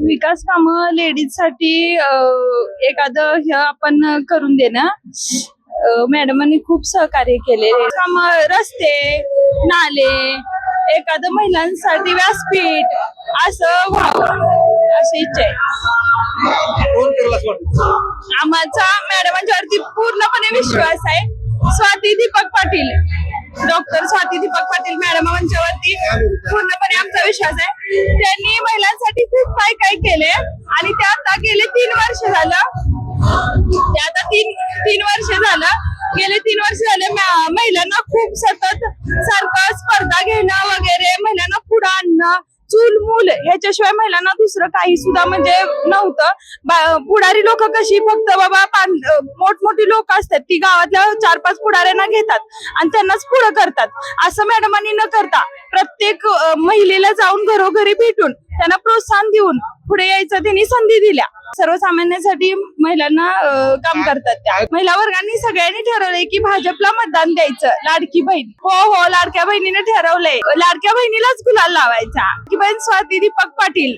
विकास कामं लेडीजसाठी एखादं हे आपण करून देणं. मॅडमांनी खूप सहकार्य केले. कामं, रस्ते, नाले, एखादं महिलांसाठी व्यासपीठ असं व्हावं अशी इच्छा आहे. आमचा मॅडमांच्यावरती पूर्णपणे विश्वास आहे. स्वाती दीपक पाटील, डॉक्टर स्वाती दीपक पाटील मॅडमांच्यावरती पूर्णपणे आमचा विश्वास आहे. त्यांनी महिलांसाठी खूप काय केले आणि ते आता गेले 3 वर्ष झालं. ते आता तीन वर्ष झालं. गेले 3 वर्ष झाले महिलांना खूप सतत सारखं स्पर्धा घेणं वगैरे, महिलांना पुढे आणणं, चूल मूल ह्याच्याशिवाय महिलांना दुसरं काही सुद्धा म्हणजे नव्हतं. पुढारी लोक कशी फक्त बाबा मोठमोठी लोक असतात ती गावातल्या 4-5 पुढाऱ्यांना घेतात आणि त्यांनाच पुढे करतात. असं मॅडमांनी न करता प्रत्येक महिलेला जाऊन घरोघरी भेटून त्यांना प्रोत्साहन देऊन पुढे यायचं त्यांनी संधी दिल्या. सर्वसामान्यांसाठी महिलांना काम करतात. त्या महिला वर्गांनी सगळ्यांनी ठरवलंय की भाजपला मतदान द्यायचं. लाडकी बहीण, हो लाडक्या बहिणीने ठरवलंय लाडक्या बहिणीलाच गुलाल लावायचा. लाडकी बहीण स्वाती दीपक पाटील.